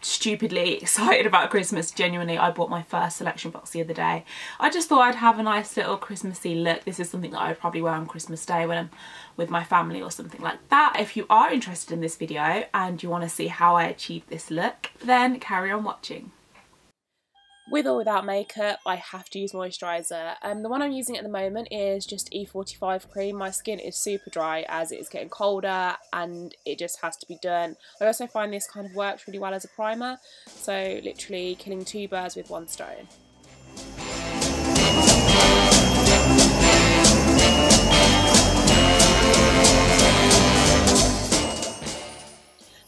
super stupidly excited about Christmas. Genuinely, I bought my first selection box the other day. I just thought I'd have a nice little Christmassy look. This is something that I would probably wear on Christmas Day when I'm with my family or something like that. If you are interested in this video and you want to see how I achieved this look, then carry on watching. With or without makeup, I have to use moisturiser. The one I'm using at the moment is just E45 cream. My skin is super dry as it is getting colder and it just has to be done. I also find this kind of works really well as a primer, so literally killing two birds with one stone.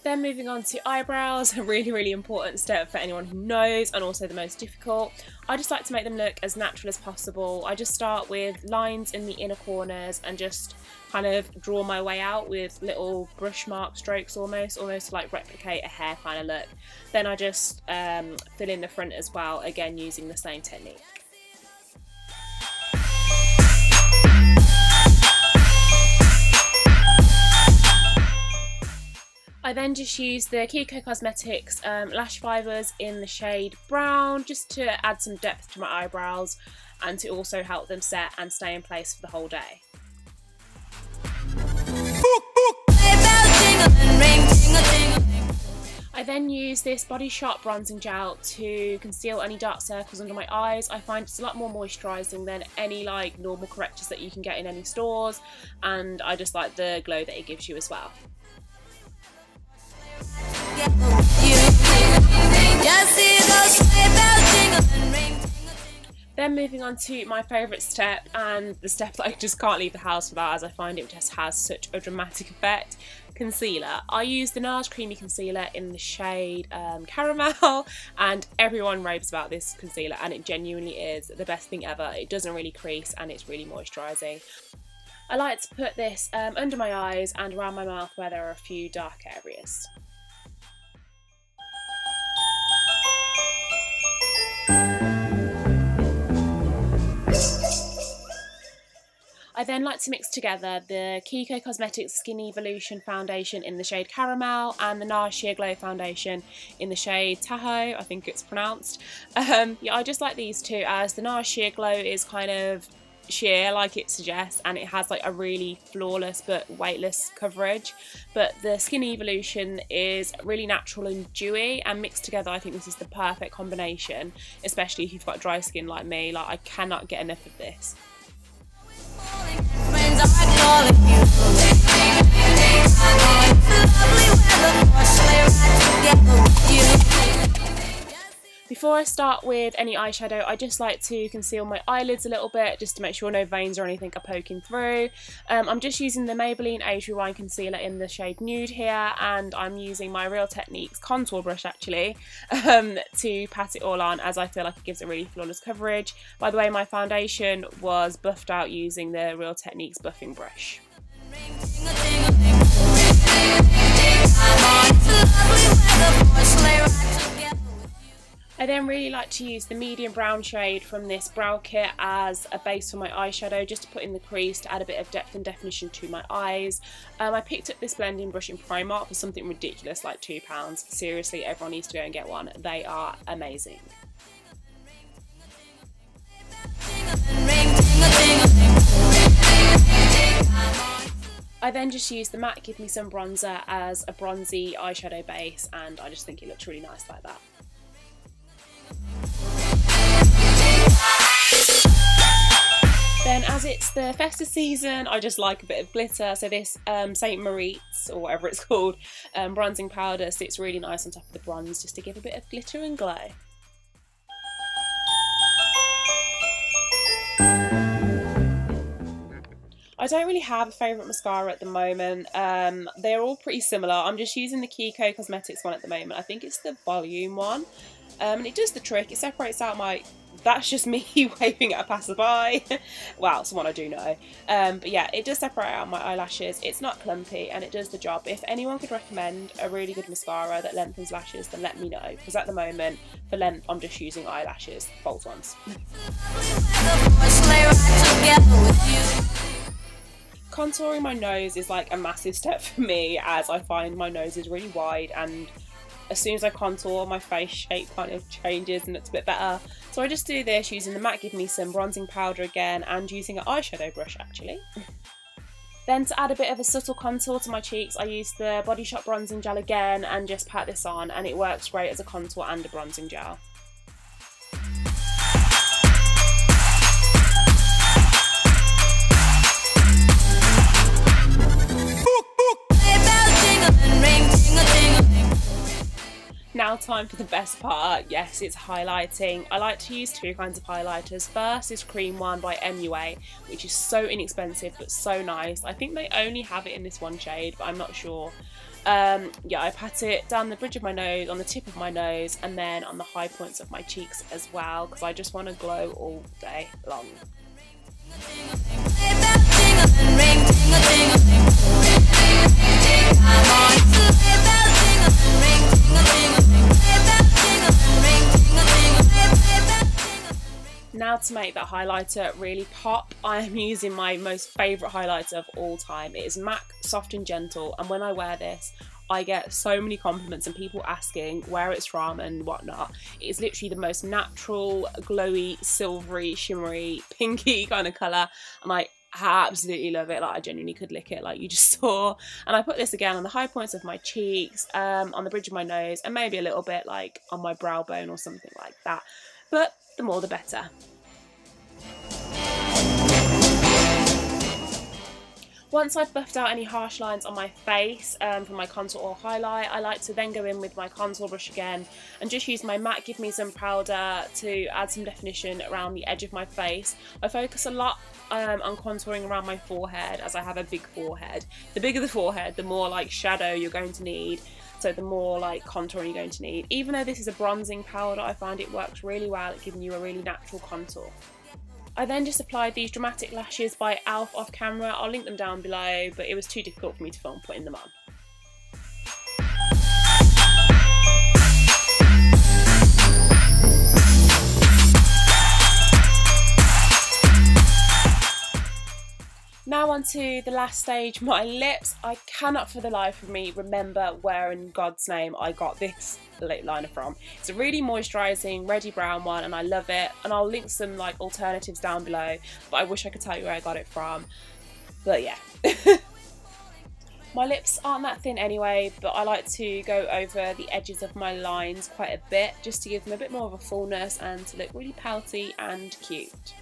Then moving on to eyebrows, a really important step for anyone who knows, and also the most difficult. I just like to make them look as natural as possible. I just start with lines in the inner corners and just kind of draw my way out with little brush mark strokes almost to like replicate a hair kind of look. Then I just fill in the front as well, again using the same technique. I then just use the Kiko Cosmetics lash fibres in the shade brown just to add some depth to my eyebrows and to also help them set and stay in place for the whole day. I then use this Body Shop bronzing gel to conceal any dark circles under my eyes. I find it's a lot more moisturising than any like normal correctors that you can get in any stores, and I just like the glow that it gives you as well. Then moving on to my favourite step, and the step that I just can't leave the house without as I find it just has such a dramatic effect: concealer. I use the NARS Creamy Concealer in the shade Caramel, and everyone raves about this concealer and it genuinely is the best thing ever. It doesn't really crease and it's really moisturising. I like to put this under my eyes and around my mouth where there are a few dark areas. I then like to mix together the Kiko Cosmetics Skin Evolution Foundation in the shade Caramel and the NARS Sheer Glow Foundation in the shade Tahoe, I think it's pronounced. Yeah, I just like these two as the NARS Sheer Glow is kind of sheer like it suggests, and it has like a really flawless but weightless coverage, but the Skin Evolution is really natural and dewy, and mixed together I think this is the perfect combination, especially if you've got dry skin like me. Like, I cannot get enough of this. Before I start with any eyeshadow, I just like to conceal my eyelids a little bit just to make sure no veins or anything are poking through. I'm just using the Maybelline Age Rewind Concealer in the shade Nude here, and I'm using my Real Techniques contour brush actually to pat it all on, as I feel like it gives a really flawless coverage. By the way, my foundation was buffed out using the Real Techniques buffing brush. I then really like to use the medium brown shade from this brow kit as a base for my eyeshadow, just to put in the crease to add a bit of depth and definition to my eyes. I picked up this blending brush in Primark for something ridiculous like £2. Seriously, everyone needs to go and get one. They are amazing. I then just use the MAC Give Me Some bronzer as a bronzy eyeshadow base, and I just think it looks really nice like that. Then, as it's the festive season, I just like a bit of glitter, so this St. Moritz, or whatever it's called, bronzing powder sits really nice on top of the bronze just to give a bit of glitter and glow. I don't really have a favourite mascara at the moment. They're all pretty similar. I'm just using the Kiko Cosmetics one at the moment. I think it's the Volume one. And it does the trick. It separates out my... That's just me waving at a passerby. Wow, someone I do know. But yeah, it does separate out my eyelashes. It's not clumpy and it does the job. If anyone could recommend a really good mascara that lengthens lashes, then let me know. Because at the moment, for length, I'm just using eyelashes, false ones. Contouring my nose is like a massive step for me, as I find my nose is really wide and as soon as I contour, my face shape kind of changes and looks a bit better. So I just do this using the MAC Give Me Some bronzing powder again and using an eyeshadow brush actually. Then to add a bit of a subtle contour to my cheeks, I use the Body Shop bronzing gel again and just pat this on, and it works great as a contour and a bronzing gel. Now time for the best part. Yes, it's highlighting. I like to use two kinds of highlighters. First is Cream One by MUA, which is so inexpensive but so nice. I think they only have it in this one shade, but I'm not sure. Yeah, I pat it down the bridge of my nose, on the tip of my nose, and then on the high points of my cheeks as well, because I just want to glow all day long. Now to make that highlighter really pop, I am using my most favourite highlighter of all time. It is MAC Soft and Gentle, and when I wear this, I get so many compliments and people asking where it's from and whatnot. It is literally the most natural, glowy, silvery, shimmery, pinky kind of colour, and I absolutely love it. Like, I genuinely could lick it like you just saw. And I put this again on the high points of my cheeks, on the bridge of my nose, and maybe a little bit like on my brow bone or something like that. But the more the better. Once I've buffed out any harsh lines on my face from my contour or highlight, I like to then go in with my contour brush again and just use my MAC Give Me Some powder to add some definition around the edge of my face. I focus a lot on contouring around my forehead, as I have a big forehead. The bigger the forehead, the more like shadow you're going to need. So the more like contouring you're going to need. Even though this is a bronzing powder, I find it works really well at giving you a really natural contour. I then just applied these dramatic lashes by e.l.f. off camera. I'll link them down below, but it was too difficult for me to film putting them on. Now on to the last stage, my lips. I cannot for the life of me remember where in God's name I got this lip liner from. It's a really moisturising reddy brown one and I love it, and I'll link some like alternatives down below, but I wish I could tell you where I got it from. But yeah. My lips aren't that thin anyway, but I like to go over the edges of my lines quite a bit just to give them a bit more of a fullness and to look really pouty and cute.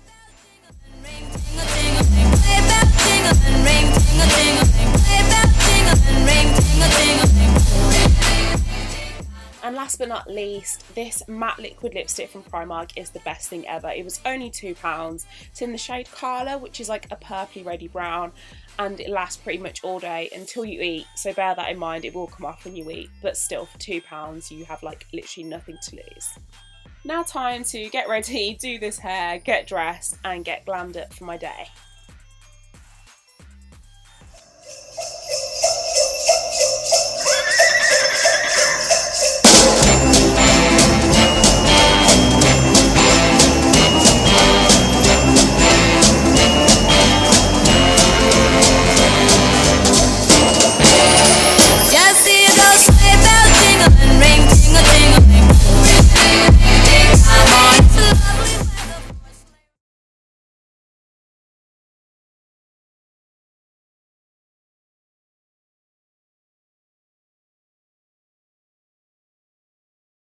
And last but not least, this matte liquid lipstick from Primark is the best thing ever. It was only £2. It's in the shade Carla, which is like a purpley reddy brown, and it lasts pretty much all day until you eat, so bear that in mind. It will come off when you eat, but still for £2 you have like literally nothing to lose. Now time to get ready, do this hair, get dressed and get glammed up for my day.